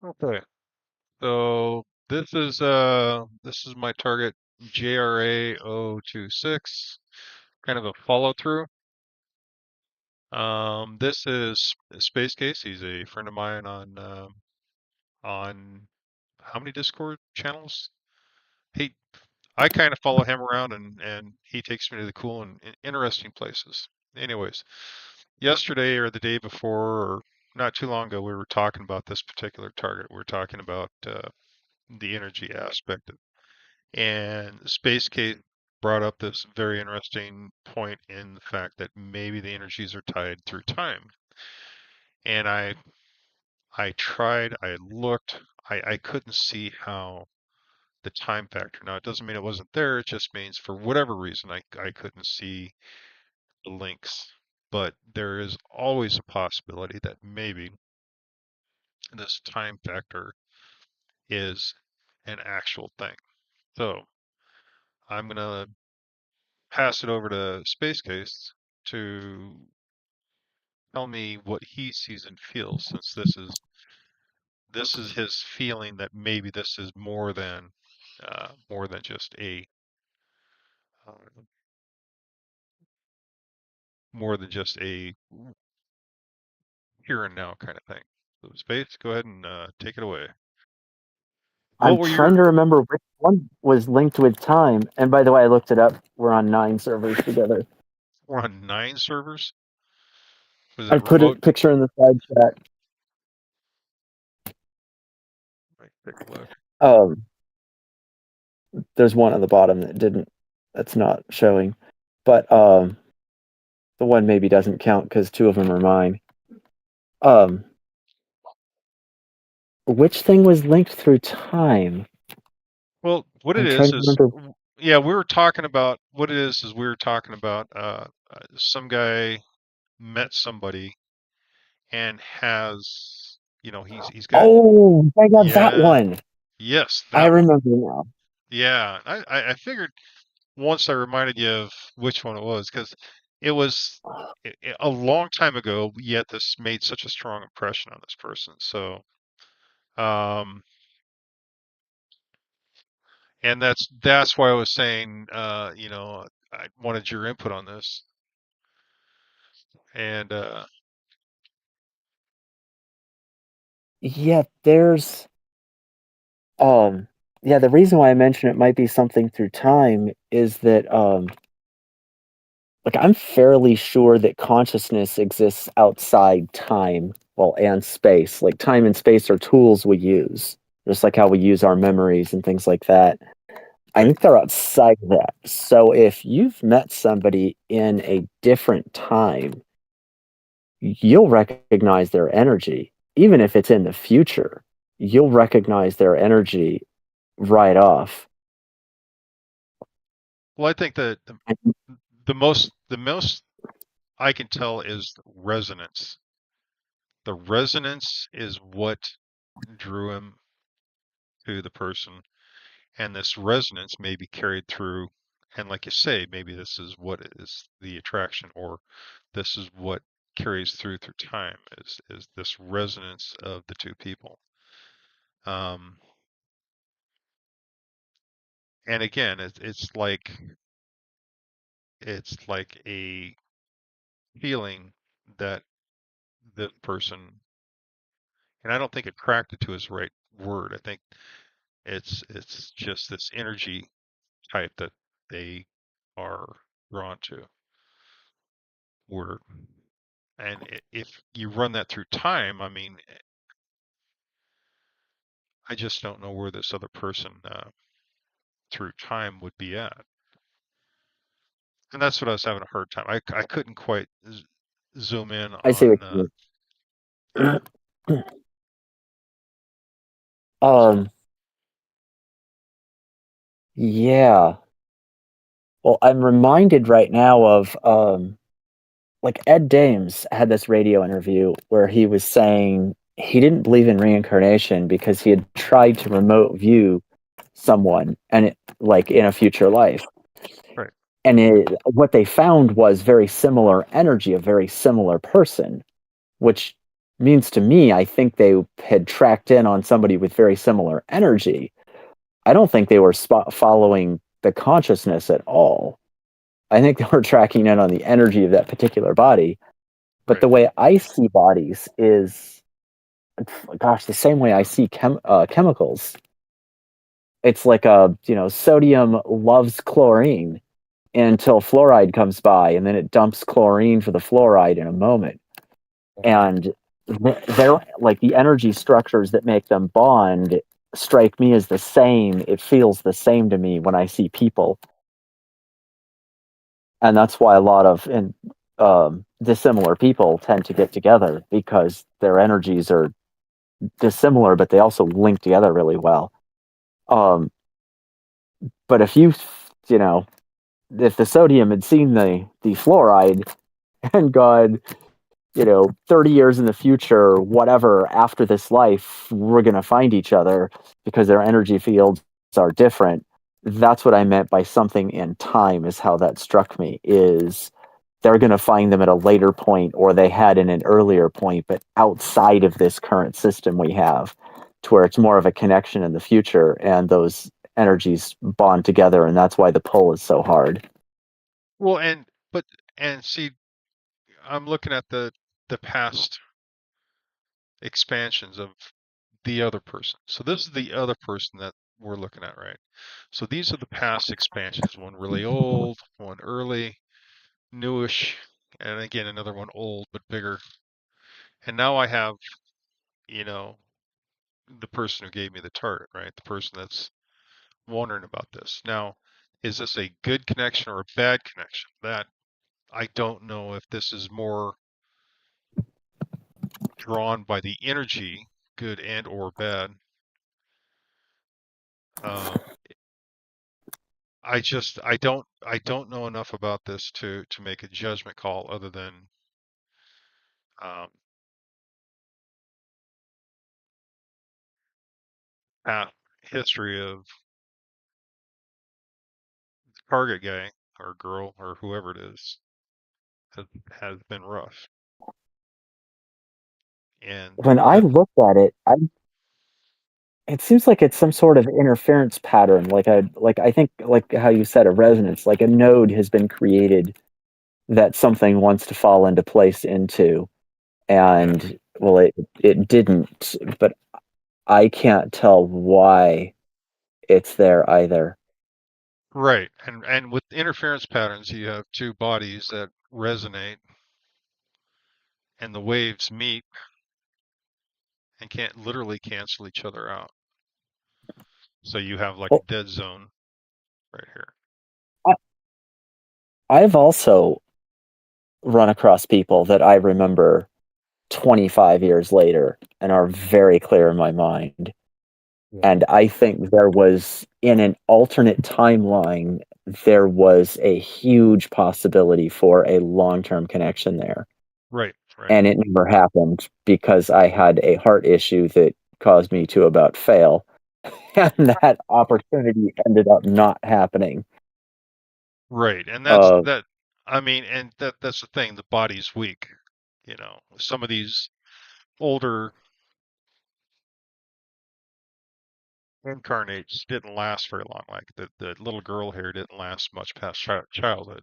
Okay. So this is my target jrao026, kind of a follow through. This is Space Case. He's a friend of mine on how many Discord channels? He I kind of follow him around and he takes me to the cool and interesting places. Anyways, yesterday or the day before or not too long ago, we were talking about this particular target. We were talking about the energy aspect of, and Space Case brought up this very interesting point in the fact that maybe the energies are tied through time. And I tried, I looked, I couldn't see how the time factor. Now, it doesn't mean it wasn't there. It just means for whatever reason, I couldn't see the links. But there is always a possibility that maybe this time factor is an actual thing. So I'm going to pass it over to Space Case to tell me what he sees and feels, since this is his feeling that maybe this is more than just a uh, more than just a here and now kind of thing. So Space, go ahead and take it away. I'm What were trying your to remember which one was linked with time. And by the way, I looked it up. We're on 9 servers together. We're on 9 servers? Was I it put a remote? picture in the side chat. Let me take a look. Um, there's one at the bottom that's not showing, but the one maybe doesn't count because two of them are mine. Um, which thing was linked through time? Well, what it I'm trying to is, remember. yeah, we were talking about what it is we were talking about some guy met somebody and has, he's got, Oh, I got that yeah, one. yes, I that one. remember now. Yeah, I figured once I reminded you of which one it was, because it was a long time ago, yet this made such a strong impression on this person. So, um, and that's why I was saying, I wanted your input on this. And Yeah, there's um yeah, the reason why I mention it might be something through time is that like I'm fairly sure that consciousness exists outside time, well, and space. Like time and space are tools we use, just like how we use our memories and things like that. I right. think they're outside of that. So if you've met somebody in a different time, you'll recognize their energy. Even if it's in the future, you'll recognize their energy right off. Well, I think that the most I can tell is resonance. The resonance is what drew him to the person, and this resonance may be carried through. And like you say, maybe this is what is the attraction, or this is what carries through time, is this resonance of the two people. Um, and again, it's like a feeling that the person, and I don't think attracted to is the right word. I think it's just this energy type that they are drawn to. Where and if you run that through time, I mean, I just don't know where this other person through time would be at. And that's what I was having a hard time. I couldn't quite zoom in I see what on. you Yeah. mean. So um, yeah. Well, I'm reminded right now of like Ed Dames had this radio interview where he was saying he didn't believe in reincarnation because he had tried to remote view someone and like in a future life. right. And what they found was very similar energy, a very similar person, which means to me, I think they had tracked in on somebody with very similar energy. I don't think they were following the consciousness at all. I think they were tracking in on the energy of that particular body. But Right. the way I see bodies is, gosh, the same way I see chemicals. It's like sodium loves chlorine until fluoride comes by, and then it dumps chlorine for the fluoride in a moment. And they're like the energy structures that make them bond strike me as the same. It feels the same to me when I see people, and that's why a lot of dissimilar people tend to get together because their energies are dissimilar, but they also link together really well. Um, but you know, if the sodium had seen the fluoride and gone, 30 years in the future, whatever, after this life, we're going to find each other because their energy fields are different. That's what I meant by something in time, is how that struck me, is they're going to find them at a later point, or they had in an earlier point, but outside of this current system we have, to where it's more of a connection in the future and those energies bond together. And that's why the pull is so hard. Well, but and see, I'm looking at the past expansions of the other person. So this is the other person that we're looking at, right? So these are the past expansions. One really old, one early, newish, and again another one old but bigger. And now I have, you know, the person who gave me the target, right? The person that's wondering about this. Now, is this a good connection or a bad connection? That I don't know if this is more drawn by the energy, good and or bad. Um, I don't know enough about this to make a judgment call other than um, past history of the target guy or girl or whoever it is has, has been rough. And When I that look at it, it seems like it's some sort of interference pattern, like I think, like how you said, a resonance, like a node has been created that something wants to fall into place into, yeah, and well, it didn't, but I can't tell why it's there either. right. And with interference patterns, you have two bodies that resonate, and the waves meet and can't literally cancel each other out. So you have like a Well, dead zone right here. I, I've also run across people that I remember 25 years later and are very clear in my mind. Yeah. And I think there was, in an alternate timeline, there was a huge possibility for a long term connection there. Right, right. And it never happened because I had a heart issue that caused me to about fail. And that opportunity ended up not happening. Right. And that's Uh, that I mean, and that's the thing, the body's weak. You know, some of these older incarnates didn't last very long. Like the little girl here didn't last much past childhood.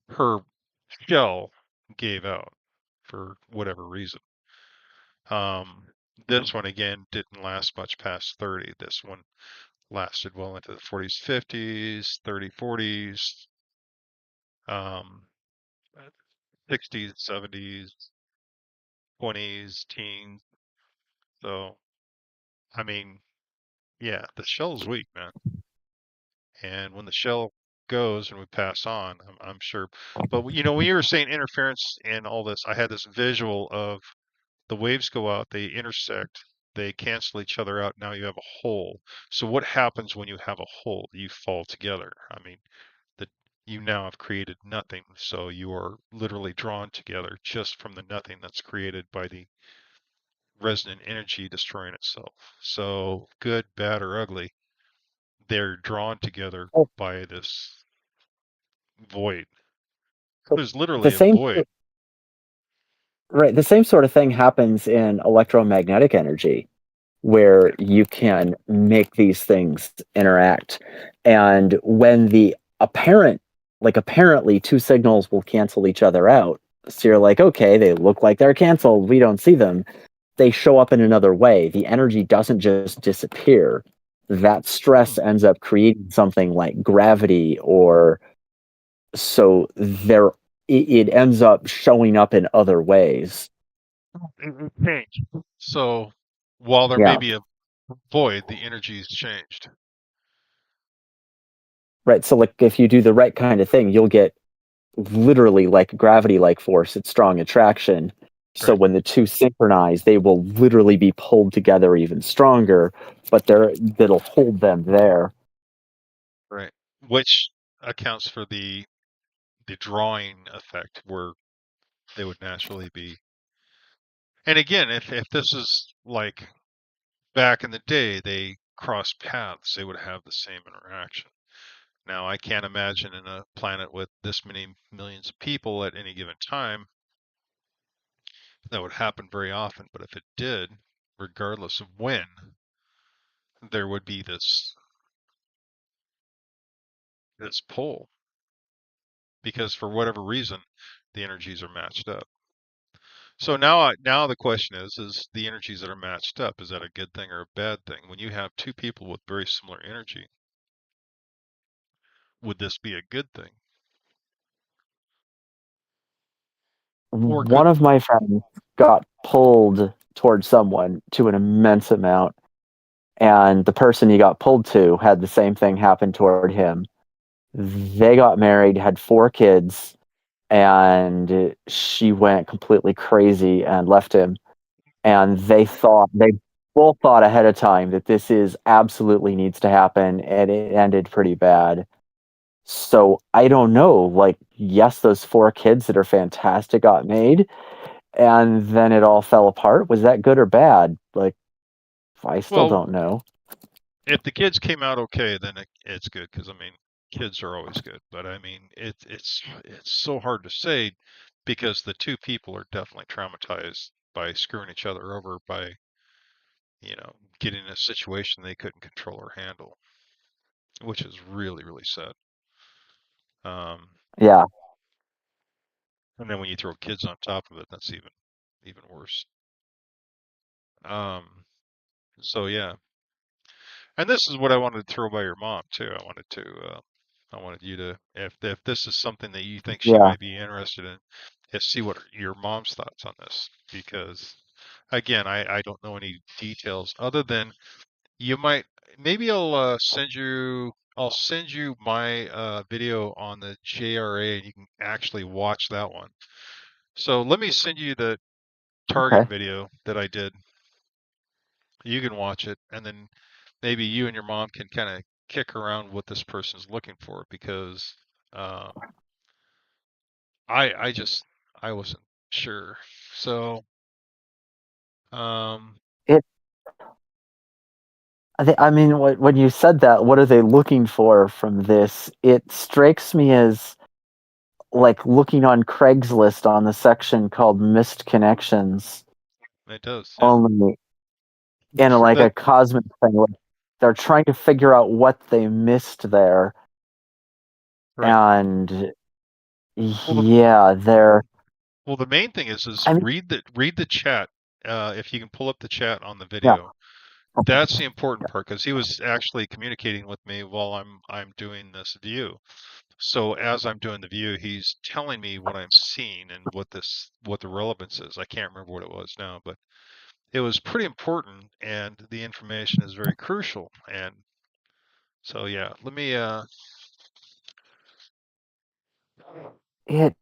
Her shell gave out for whatever reason. This one again didn't last much past 30. This one lasted well into the 40s, 50s, 30, 40s, um, 60s, 70s, 20s, teens. So, I mean, yeah, the shell's weak, man. And when the shell goes and we pass on, I'm sure. But when you were saying interference and all this, I had this visual of the waves go out, they intersect, they cancel each other out. Now you have a hole. So what happens when you have a hole? You fall together. I mean, that you now have created nothing. So you are literally drawn together just from the nothing that's created by the resonant energy destroying itself. So good, bad, or ugly, they're drawn together oh, by this void. so There's the literally a same void. right, the same sort of thing happens in electromagnetic energy, where you can make these things interact. And when the apparent, like apparently two signals will cancel each other out. So you're like, okay, they look like they're canceled. We don't see them. They show up in another way. The energy doesn't just disappear. That stress Hmm. ends up creating something like gravity, or so there it ends up showing up in other ways. It changed. So while there may Yeah. be a void, the energy's changed. Right. So like if you do the right kind of thing, you'll get literally like gravity like force, it's strong attraction. So Right, when the two synchronize, they will literally be pulled together even stronger, but that'll hold them there. right. Which accounts for the drawing effect where they would naturally be. And again, if this is like back in the day, they crossed paths, they would have the same interaction. Now, I can't imagine in a planet with this many millions of people at any given time that would happen very often, but if it did, regardless of when, there would be this pull because for whatever reason, the energies are matched up. So now the question is the energies that are matched up, is that a good thing or a bad thing? When you have two people with very similar energy, would this be a good thing or One could of my friends got pulled towards someone to an immense amount, and the person he got pulled to had the same thing happen toward him. They got married, had 4 kids, and she went completely crazy and left him. And they both thought ahead of time that this is absolutely needs to happen, and it ended pretty bad. So I don't know. Like, yes, those 4 kids that are fantastic got made, and then it all fell apart. Was that good or bad? Like, I still well, don't know. if the kids came out okay, then it's good because I mean, kids are always good. But I mean, it's so hard to say because the two people are definitely traumatized by screwing each other over by, getting in a situation they couldn't control or handle, which is really, really sad. Um, Yeah, and then when you throw kids on top of it, that's even worse. Um, so yeah, and this is what I wanted to throw by your mom too. I wanted you to, if this is something that you think she yeah. might be interested in, is see what your mom's thoughts on this. Because again, I don't know any details other than you might, maybe I'll send you my video on the JRA and you can actually watch that one. So let me send you the target Okay. video that I did. You can watch it, and then maybe you and your mom can kind of kick around what this person's looking for because um, I just I wasn't sure. So um, It. I mean, when you said that, what are they looking for from this? It strikes me as like looking on Craigslist on the section called missed connections, it does, yeah. only in like That a cosmic thing. Like they're trying to figure out what they missed there, right. and Well, the yeah, they're. well the main thing is I mean, read the chat. If you can pull up the chat on the yeah. video, that's the important part because he was actually communicating with me while I'm doing this view. So as I'm doing the view, he's telling me what I'm seeing and what the relevance is. I can't remember what it was now, but it was pretty important and the information is very crucial. And so yeah, It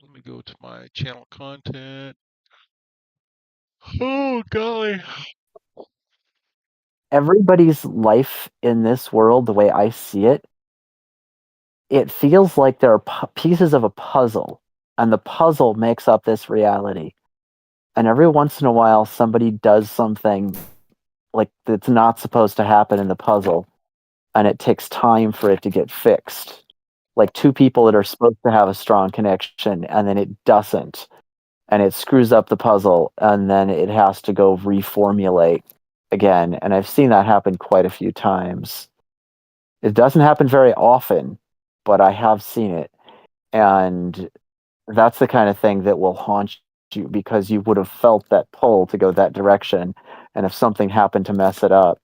let me go to my channel content. Oh golly. everybody's life in this world, the way I see it, it feels like there are pieces of a puzzle, and the puzzle makes up this reality. And every once in a while, somebody does something like that's not supposed to happen in the puzzle, and it takes time for it to get fixed. like two people that are supposed to have a strong connection and then it doesn't, and it screws up the puzzle, and then it has to go reformulate again. And I've seen that happen quite a few times. It doesn't happen very often, but I have seen it. And that's the kind of thing that will haunt you because you would have felt that pull to go that direction. And if something happened to mess it up,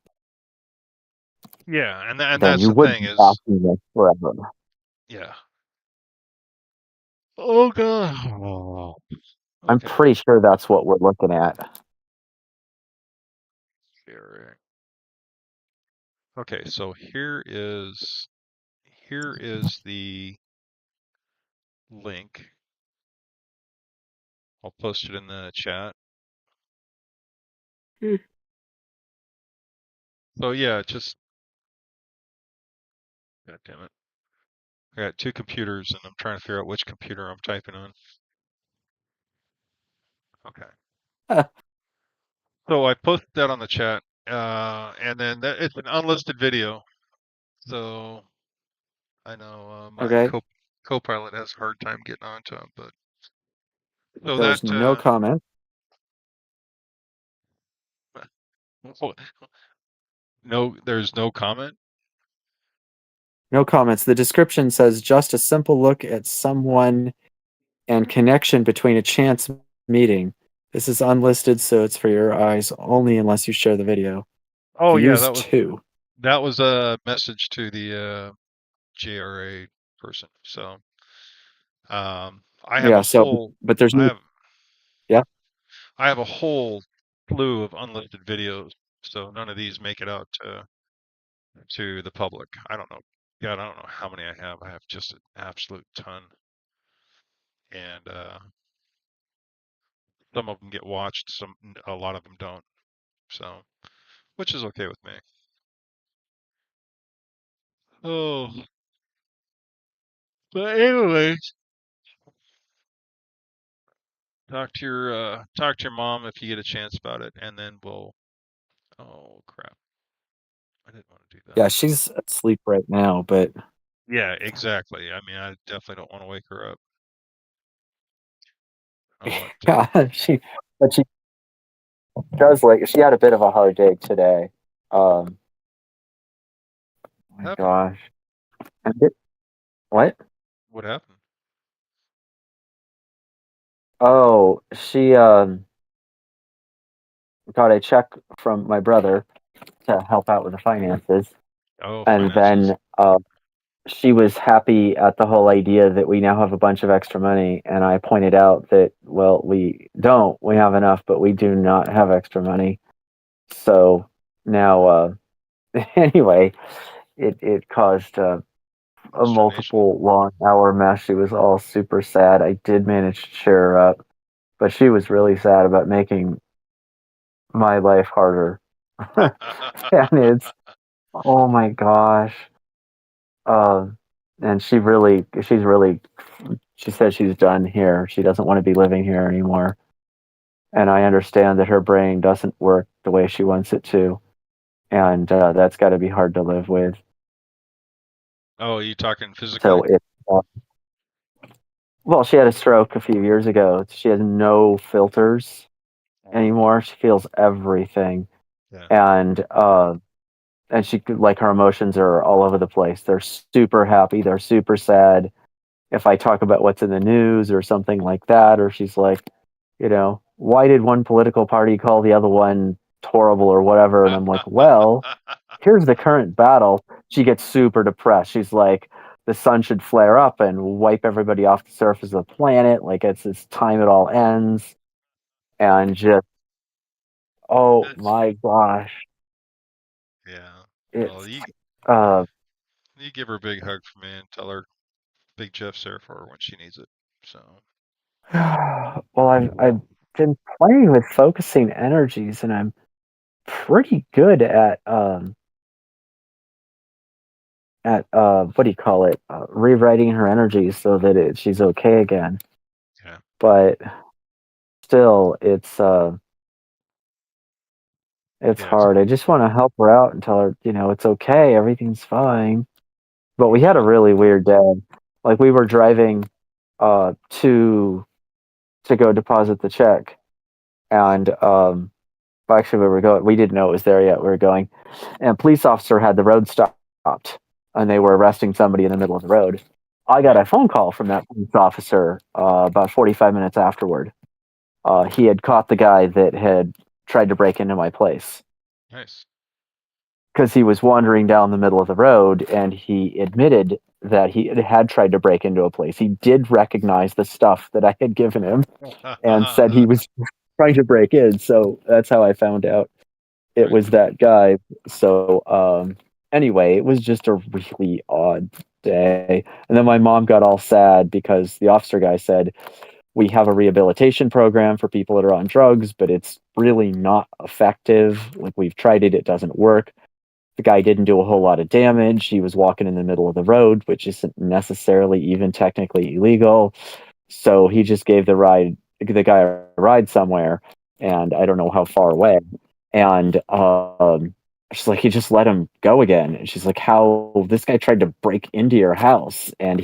Yeah, and then that's you the would thing be is, asking this forever. yeah. Oh god. Oh, I'm okay. pretty sure that's what we're looking at. Sharing. Okay, so here is the link. I'll post it in the chat. Hmm. So yeah, just god damn it. I got two computers and I'm trying to figure out which computer I'm typing on. Okay. So I posted that on the chat, and then it's an unlisted video. So I know my Okay. co-pilot has a hard time getting onto him, but so that There's no comment. no, there's no comment. No comments. The description says just a simple look at someone and connection between a chance meeting. This is unlisted, so it's for your eyes only unless you share the video. Oh yeah, Views two. that was a message to the JRA person. So I have Yeah. a So, whole but there's I no. have Yeah. I have a whole slew of unlisted videos. So none of these make it out to the public. I don't know. God, I don't know how many I have. I have just an absolute ton, and some of them get watched. A lot of them don't. So, which is okay with me. Oh, but anyways, talk to your mom if you get a chance about it, and then we'll. Oh crap! I didn't want to do that. Yeah. She's asleep right now, but Yeah, exactly. I mean, I definitely don't want to wake her up. I want. yeah, she does like she had a bit of a hard day today. Oh my Happened? gosh. What? What happened? Oh, she got a check from my brother to help out with the finances, Oh, and finances. then she was happy at the whole idea that we now have a bunch of extra money. And I pointed out that, well, we don't. We have enough, but we do not have extra money. So now, anyway, it caused a Consternation. multiple long hour mess. She was all super sad. I did manage to cheer her up, but she was really sad about making my life harder. And it's, oh my gosh. Um, and she said she's done here. She doesn't want to be living here anymore. And I understand that her brain doesn't work the way she wants it to. And that's got to be hard to live with. Oh, you talking physically? So uh, well, she had a stroke a few years ago. She has no filters Oh, anymore. She feels everything. yeah. And, and she like her emotions are all over the place. They're super happy. They're super sad. If I talk about what's in the news or something like that, or she's like, why did one political party call the other one horrible or whatever? And I'm like, well, here's the current battle. She gets super depressed. She's like, the sun should flare up and wipe everybody off the surface of the planet. Like it's time it all ends. And just, oh It's my gosh, yeah. Well, it's, uh, you give her a big hug for me and tell her Big Jeff's there for her when she needs it. So, well, I've been playing with focusing energies, and I'm pretty good at what do you call it, rewriting her energies so that she's okay again. yeah. But still, it's Yeah, it's hard. I just want to help her out and tell her, it's okay, everything's fine. But we had a well, really weird day. Like we were driving to go deposit the check, and actually we were going. We didn't know it was there yet. We were going, and a police officer had the road stopped, and they were arresting somebody in the middle of the road. I got Right. a phone call from that police officer about 45 minutes afterward. He had caught the guy that had tried to break into my place Nice. because he was wandering down the middle of the road, and he admitted that he had tried to break into a place. He did recognize the stuff that I had given him and said he was trying to break in. So that's how I found out it Right. was that guy. So anyway, it was just a really odd day. And then my mom got all sad because the officer guy said, we have a rehabilitation program for people that are on drugs, but it's really not effective. Like we've tried it, it doesn't work. The guy didn't do a whole lot of damage. He was walking in the middle of the road, which isn't necessarily even technically illegal. So he just gave the guy a ride somewhere, and I don't know how far away. And she's like, he just let him go again. And she's like, how this guy tried to break into your house, and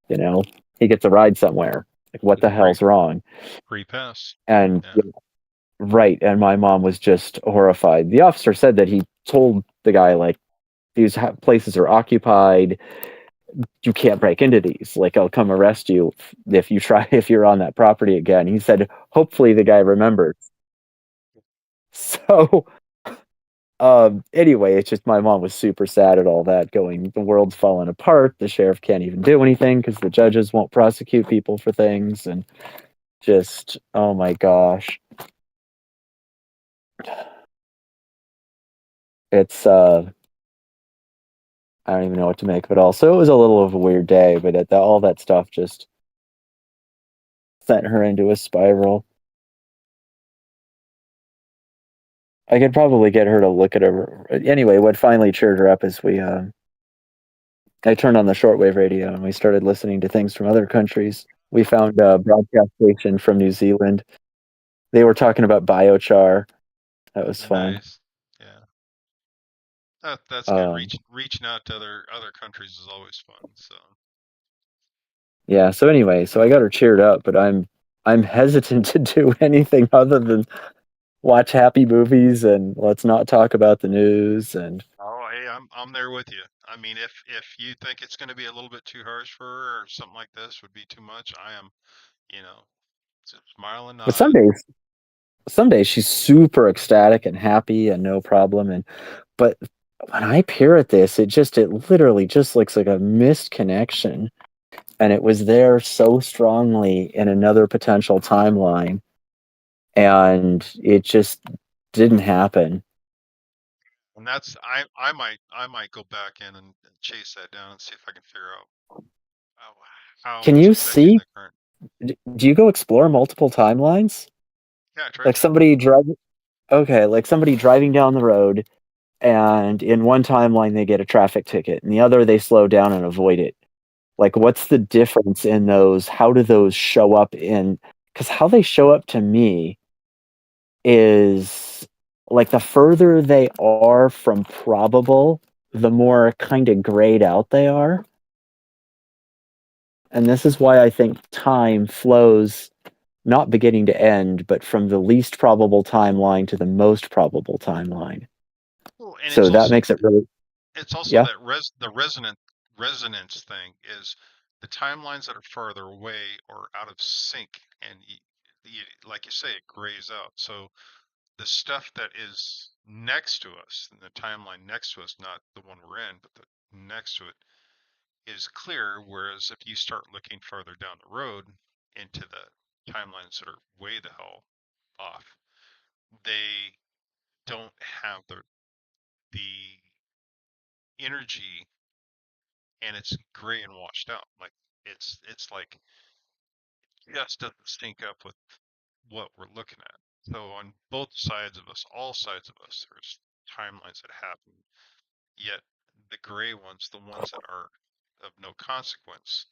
you know, he gets a ride somewhere. Like, what the Free hell's wrong? free pass. And Yeah. right, and my mom was just horrified. The officer said that he told the guy like these places are occupied, you can't break into these. Like, I'll come arrest you if you try if you're on that property again. He said, hopefully the guy remembers. So, anyway, it's just my mom was super sad at all that going, the world's falling apart. The sheriff can't even do anything because the judges won't prosecute people for things. And just, oh my gosh. It's, I don't even know what to make of it all. So it was a little of a weird day, but all that stuff just sent her into a spiral. I could probably get her to look at her. Anyway, what finally cheered her up is I turned on the shortwave radio and we started listening to things from other countries. We found a broadcast station from New Zealand. They were talking about biochar. That was fun. Nice. Yeah. That's good. Um, Reaching out to other countries is always fun. So. yeah. So anyway, so I got her cheered up, but I'm hesitant to do anything other than watch happy movies and let's not talk about the news. And Oh, hey, I'm there with you. I mean, if you think it's going to be a little bit too harsh for her or something like this would be too much, I am, you know, just smile and but nod. some days she's super ecstatic and happy and no problem. And but when I peer at this, it literally just looks like a missed connection. And it was there so strongly in another potential timeline. And it just didn't happen. And that's I might go back in and chase that down and see if I can figure out how, how Can it's you affecting see? the current. Do you go explore multiple timelines? Yeah, I tried Like to. somebody driving, okay, like somebody driving down the road, and in one timeline they get a traffic ticket, and the other they slow down and avoid it. Like, what's the difference in those? How do those show up in? Because how they show up to me is like the further they are from probable, the more kind of grayed out they are. And this is why I think time flows not beginning to end, but from the least probable timeline to the most probable timeline. Well, and So that makes it really, it's also yeah. that the resonance thing is the timelines that are farther away or out of sync, and like you say, it grays out. So the stuff that is next to us, in the timeline next to us, not the one we're in, but the next to it, is clear. Whereas if you start looking farther down the road into the timelines that are way the hell off, they don't have the energy, and it's gray and washed out. Like it's like it just doesn't sync up with what we're looking at. So on both sides of us, all sides of us, there's timelines that happen. Yet the gray ones, the ones that are of no consequence,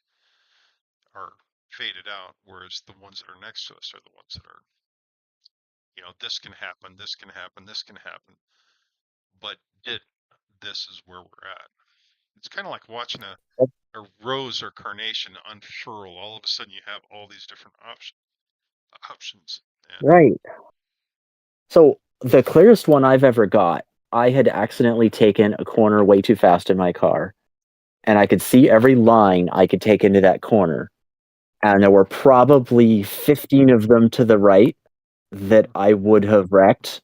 are faded out, whereas the ones that are next to us are the ones that are, this can happen, this can happen, this can happen, but it, this is where we're at. It's kind of like watching a a rose or carnation unfurl. All of a sudden, you have all these different options. And Right. So the clearest one I've ever got, I had accidentally taken a corner way too fast in my car, and I could see every line I could take into that corner. And there were probably 15 of them to the right that mhm, I would have wrecked,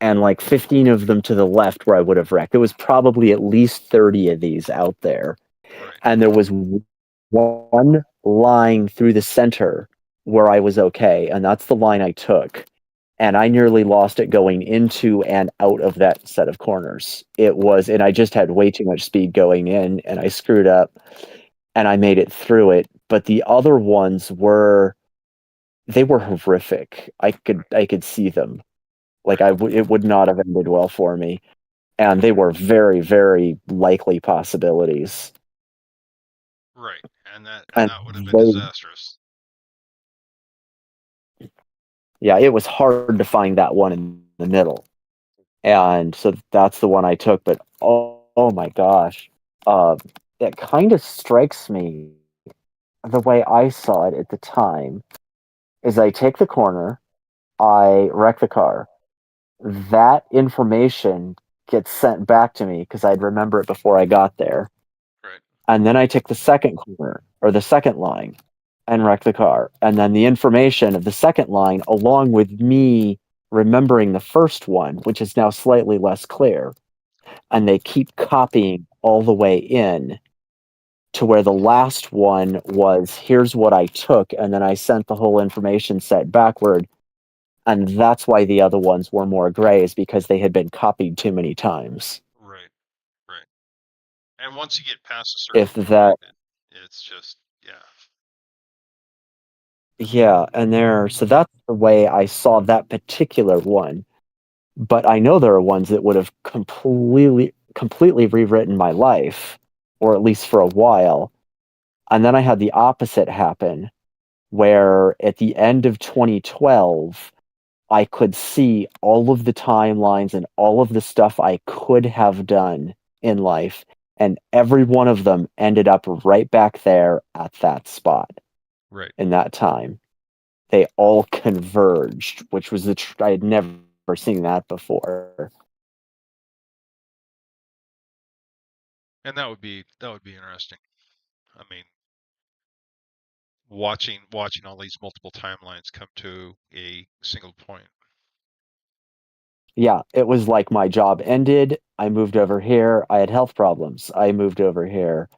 and like 15 of them to the left where I would have wrecked. There was probably at least 30 of these out there. right, And there was one line through the center where I was okay, and that's the line I took. And I nearly lost it going into and out of that set of corners. It right, was, and I just had way too much speed going in, and I screwed up, and I made it through it. But the other ones were, they were horrific. right, I could see them. Like right, it would not have ended well for me, and they were very, very likely possibilities. right. And And that would have been they, disastrous. yeah, it was hard to find that one in the middle. And so that's the one I took. But oh my gosh, uh, it kind of strikes me the way I saw it at the time is I take the corner, I wreck the car. That information gets sent back to me because I'd remember it before I got there. Right. And then I take the second corner or the second line and wreck the car. And then the information of the second line, along with me remembering the first one, which is now slightly less clear, and they keep copying all the way in to where the last one was here's what I took, and then I sent the whole information set backward. And that's why the other ones were more gray, is because they had been copied too many times. Right. Right. And once you get past a certain If point, that, it's just, yeah. yeah, and there, so that's the way I saw that particular one. But I know there are ones that would have completely rewritten my life, or at least for a while. And then I had the opposite happen, where at the end of 2012, I could see all of the timelines and all of the stuff I could have done in life, and every one of them ended up right back there at that spot Right. in that time. They all converged, which was I had never seen that before. And that would be interesting. I mean, watching all these multiple timelines come to a single point. Yeah, it was like my job ended. I moved over here. I had health problems. I moved over here.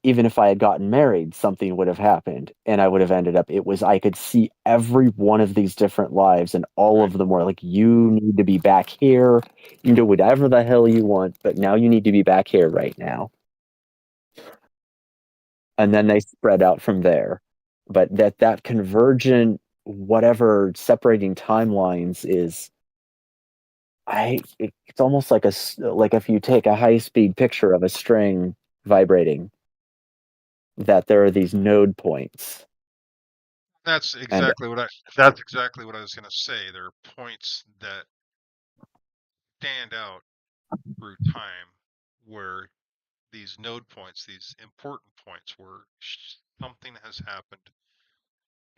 Even if I had gotten married, something would have happened and I would have ended up. It was, I could see every one of these different lives, and all Right. of them were like, you need to be back here. You can do whatever the hell you want, but now you need to be back here right now. And then they spread out from there. But that convergent, whatever separating timelines is, it's almost like like if you take a high speed picture of a string vibrating, that there are these node points. That's And exactly what I that's exactly what I was gonna say. There are points that stand out through time where these node points, these important points where something has happened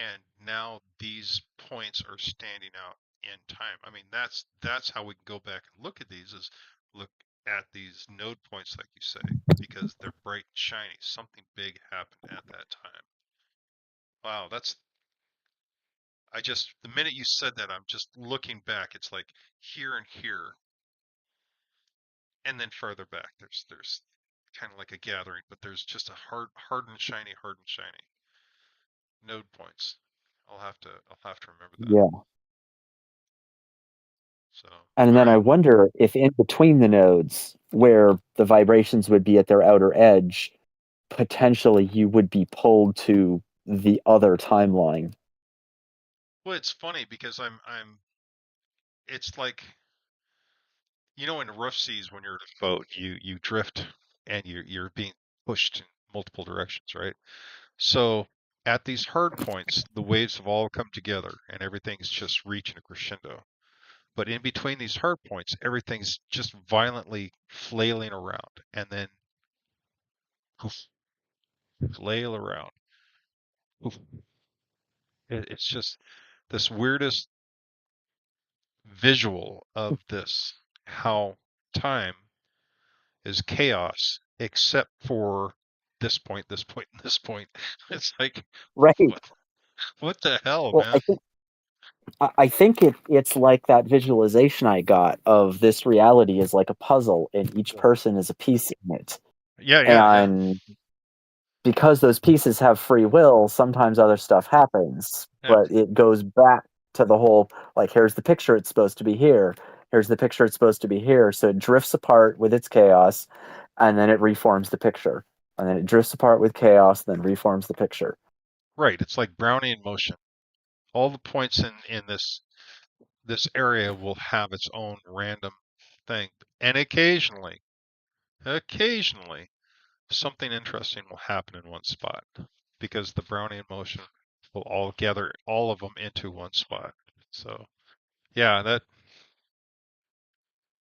and now these points are standing out in time. I mean, that's how we can go back and look at these is look at these node points like you say because they're bright and shiny. Something big happened at that time. Wow, that's I just the minute you said that I'm just looking back. It's like here and here and then further back. There's kind of like a gathering, but there's just a hard and shiny node points. I'll have to remember that. yeah. So, And all then I right. wonder if in between the nodes, where the vibrations would be at their outer edge, potentially you would be pulled to the other timeline. Well, it's funny because it's like, in rough seas when you're in a boat, you drift and you're being pushed in multiple directions, right? So at these hard points, the waves have all come together and everything's just reaching a crescendo. But in between these hard points, everything's just violently flailing around and then Oof, flail around. Oof. It's just this weirdest visual of this, how time is chaos except for this point, this point, and this point. It's like, Right. what, what the hell, Well, man? I think it's like that visualization I got of this reality is like a puzzle, and each Yeah, person is a piece in it. yeah, yeah, yeah. And because those pieces have free will, sometimes other stuff happens, Yeah. but it goes back to the whole like, here's the picture, it's supposed to be here. Here's the picture, it's supposed to be here. So it drifts apart with its chaos, and then it reforms the picture. And then it drifts apart with chaos, then reforms the picture. Right. It's like Brownian motion. All the points in this area will have its own random thing. And occasionally, something interesting will happen in one spot because the Brownian motion will all gather all of them into one spot. So, yeah, that,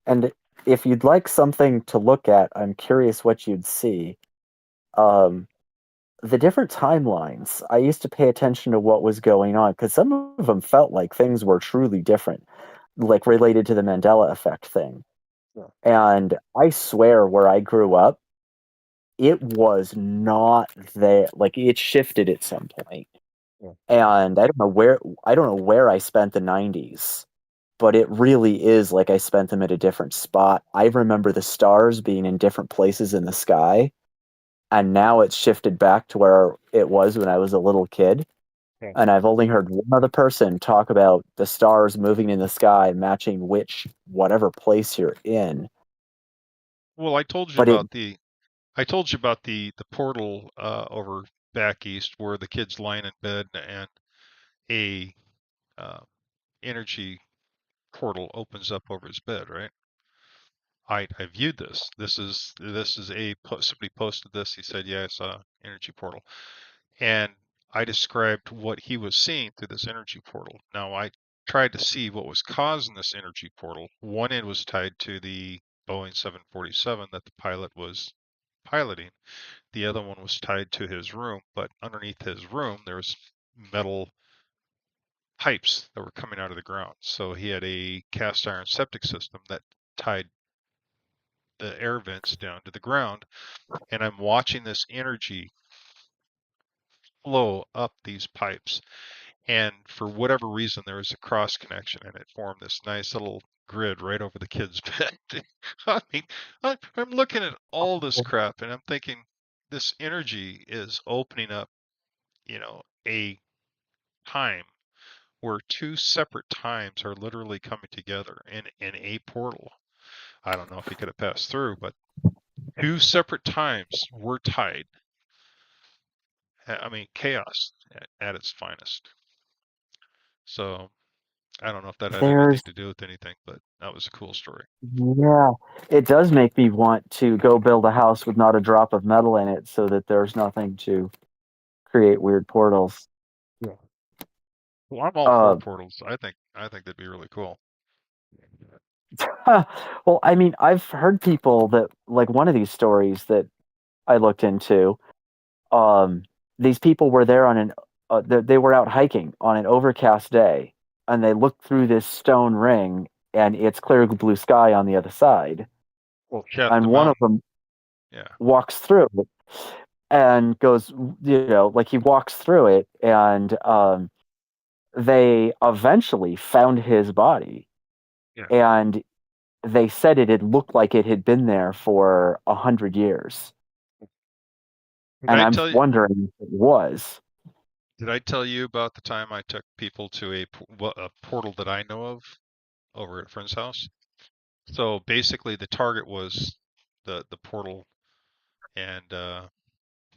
And if you'd like something to look at, I'm curious what you'd see. Um, the different timelines, I used to pay attention to what was going on because some of them felt like things were truly different, like related to the Mandela effect thing. yeah, And I swear, where I grew up, it was not there. Like it shifted at some point. yeah. And I don't know where I spent the 90s, but it really is like I spent them at a different spot. I remember the stars being in different places in the sky, and now it's shifted back to where it was when I was a little kid. Yeah. And I've only heard one other person talk about the stars moving in the sky matching which whatever place you're in. Well, But it I told you about the portal over back east where the kid's lying in bed and a uh, energy portal opens up over his bed, right? I viewed this. This is somebody posted this. He said, "Yeah, I saw energy portal," and I described what he was seeing through this energy portal. Now I tried to see what was causing this energy portal. One end was tied to the Boeing 747 that the pilot was piloting. The other one was tied to his room, but underneath his room there was metal pipes that were coming out of the ground. So he had a cast iron septic system that tied the air vents down to the ground, and I'm watching this energy flow up these pipes. And for whatever reason, there was a cross connection, and it formed this nice little grid right over the kid's bed. I mean, I'm looking at all this crap, and I'm thinking this energy is opening up, a time where two separate times are literally coming together in a portal. I don't know if he could have passed through, but two separate times were tied. I mean, chaos at its finest. So I don't know if that had anything there's to do with anything, but that was a cool story. Yeah, it does make me want to go build a house with not a drop of metal in it so that there's nothing to create weird portals. Yeah. Well, I'm all for Uh, portals. I think that'd be really cool. well, I mean, I've heard people that like one of these stories that I looked into. Um, these people were there on they were out hiking on an overcast day, and they looked through this stone ring, and it's clear blue sky on the other side. Well, chat the And one of mountain. them Yeah. walks through it and goes, like he walks through it, and they eventually found his body, Yeah. and they said it had looked like it had been there for 100 years. Did And I I'm tell you? wondering if it was. Did I tell you about the time I took people to a portal that I know of over at a friend's house? So basically, the target was the portal, and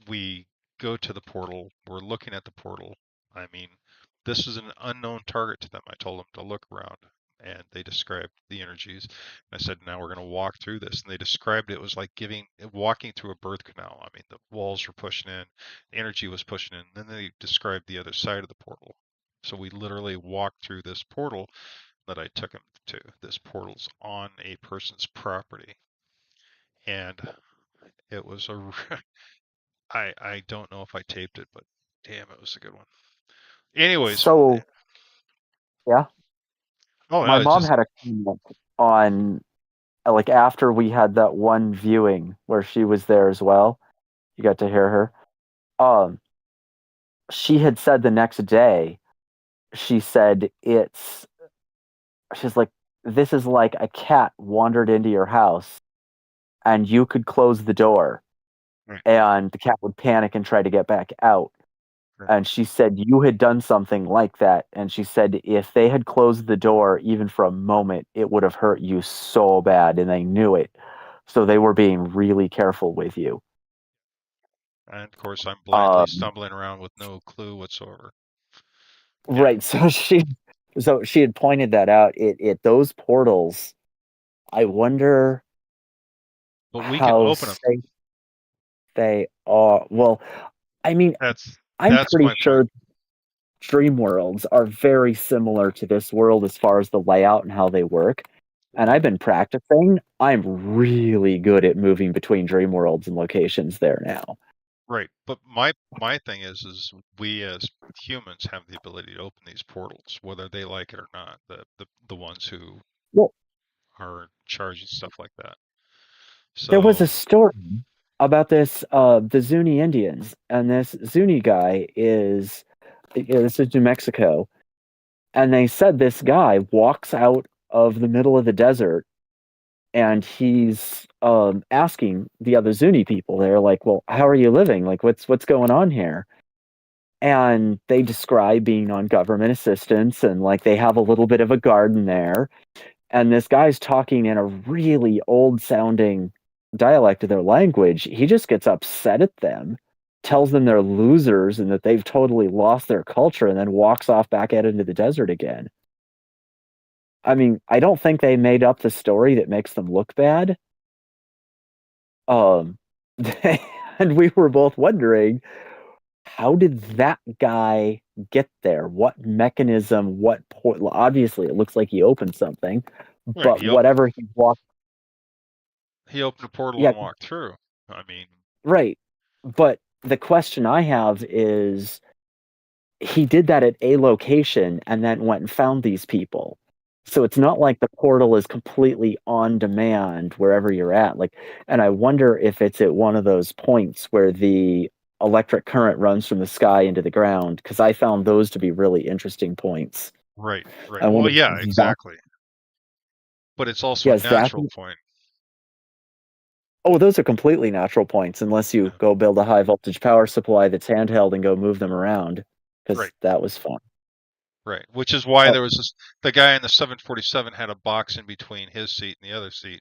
we go to the portal. We're looking at the portal. I mean, this is an unknown target to them. I told them to look around, and they described the energies. And I said, now we're going to walk through this. And they described it was like walking through a birth canal. I mean, the walls were pushing in, energy was pushing in. And then they described the other side of the portal. So we literally walked through this portal that I took them to. This portal's on a person's property, and it was a I don't know if I taped it, but damn, it was a good one. Anyways, So yeah, oh my no, it's mom just had a comment on like after we had that one viewing where she was there as well. You got to hear her. Um, she had said the next day. She said she's like, this is like a cat wandered into your house and you could close the door right, and the cat would panic and try to get back out. right. And she said you had done something like that. And she said if they had closed the door even for a moment, it would have hurt you so bad, and they knew it. So they were being really careful with you. And of course, I'm blindly Um, stumbling around with no clue whatsoever. Yeah, right. So she had pointed that out. It those portals. I wonder but we can how open them. safe they are. Well, I mean, That's I'm that's pretty my point. sure dream worlds are very similar to this world as far as the layout and how they work. And Yep. I've been practicing. I'm really good at moving between dream worlds and locations there now. Right. But my thing is we as humans have the ability to open these portals, whether they like it or not. The ones who Well, are in charge and stuff like that. there was a So story about this the Zuni Indians, and this Zuni guy is this is New Mexico, and they said this guy walks out of the middle of the desert and he's asking the other Zuni people. They're like, "Well, how are you living? Like, what's going on here?" And they describe being on government assistance, and like they have a little bit of a garden there. And this guy's talking in a really old sounding dialect of their language. He just gets upset at them, tells them they're losers and that they've totally lost their culture, and then walks off back out into the desert again. I mean, I don't think they made up the story that makes them look bad. Um, and we were both wondering, how did that guy get there? What mechanism? What port? Obviously, it looks like he opened something, right, but whatever he walked, he opened a portal yeah, and walked through. I mean, right. But the question I have is, he did that at a location and then went and found these people. So it's not like the portal is completely on demand wherever you're at. Like, and I wonder if it's at one of those points where the electric current runs from the sky into the ground, because I found those to be really interesting points. right, right. I Well, wonder yeah, if that, exactly. But it's also a yes, that, natural point. oh, those are completely natural points, unless you Yeah. go build a high voltage power supply that's handheld and go move them around, because Right, that was fun. right. Which is why Oh, there was this, the guy in the 747 had a box in between his seat and the other seat,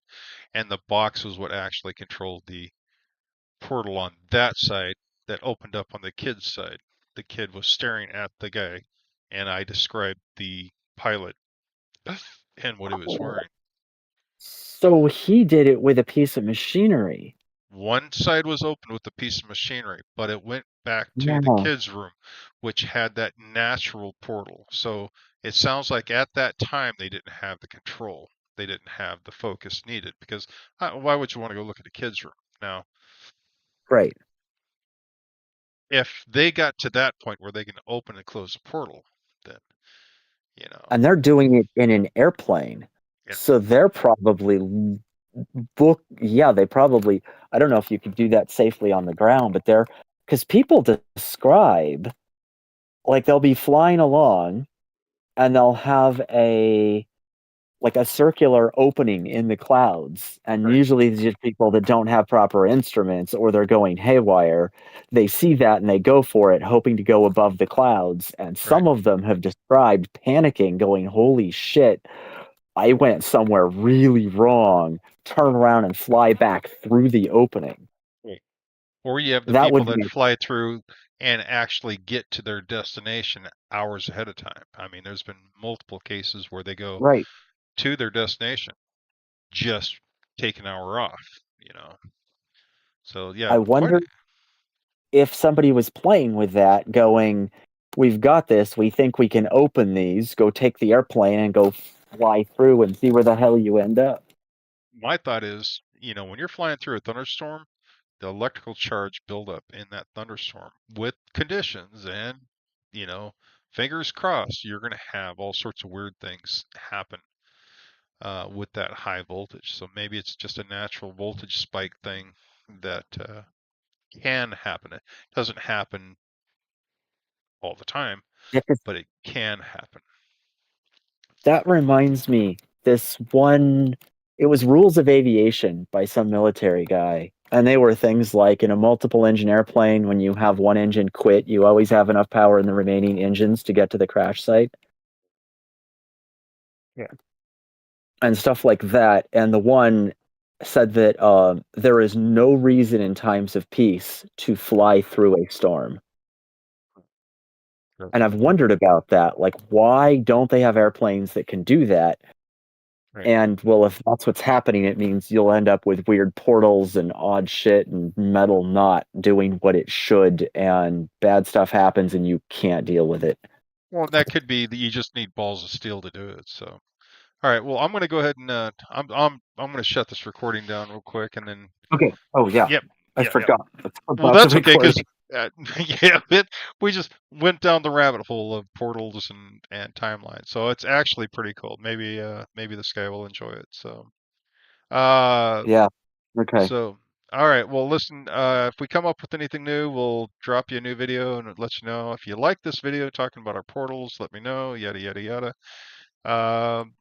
and the box was what actually controlled the portal on that side that opened up on the kid's side. The kid was staring at the guy, and I described the pilot and what he was wearing. so he did it with a piece of machinery. One side was open with a piece of machinery, but it went back to the Yeah, kids' room, which had that natural portal. So it sounds like at that time they didn't have the control. They didn't have the focus needed because why would you want to go look at a kid's room? Now, right. if they got to that point where they can open and close the portal, then, you know, And they're doing it in an airplane. and So they're probably book yeah, they probably, I don't know if you could do that safely on the ground, but they're, because people describe like they'll be flying along and they'll have a like a circular opening in the clouds. And right, usually these are people that don't have proper instruments or they're going haywire. They see that and they go for it, hoping to go above the clouds. And right, some of them have described panicking, going, holy shit, I went somewhere really wrong, turn around and fly back through the opening. right. Or you have the That people would that be fly through and actually get to their destination hours ahead of time. I mean, there's been multiple cases where they go right. to their destination, just take an hour off, you know. So yeah, I quite wonder if somebody was playing with that, going, we've got this, we think we can open these, go take the airplane and go fly through and see where the hell you end up. my thought is, when you're flying through a thunderstorm, the electrical charge buildup in that thunderstorm with conditions, and you know, fingers crossed, you're going to have all sorts of weird things happen with that high voltage. So maybe it's just a natural voltage spike thing that can happen. It doesn't happen all the time, Yeah, 'cause but it can happen. that reminds me, this one, it was Rules of Aviation by some military guy. And they were things like in a multiple engine airplane, when you have one engine quit, you always have enough power in the remaining engines to get to the crash site. Yeah. And stuff like that. And the one said that there is no reason in times of peace to fly through a storm. Sure. And I've wondered about that. Like, why don't they have airplanes that can do that? Right. And well, if that's what's happening, it means you'll end up with weird portals and odd shit and metal not doing what it should, and bad stuff happens and you can't deal with it. Well, that could be that you just need balls of steel to do it. So, all right. Well, I'm going to go ahead and I'm going to shut this recording down real quick, and then Okay. Oh yeah, yep, I yep. forgot Well, about the that's okay recording. because yeah, we just went down the rabbit hole of portals and timelines. So it's actually pretty cool. Maybe this guy will enjoy it. So uh Yeah. Okay. so all right. Well, listen. If we come up with anything new, we'll drop you a new video and let you know. If you like this video talking about our portals, let me know. Yada yada yada. And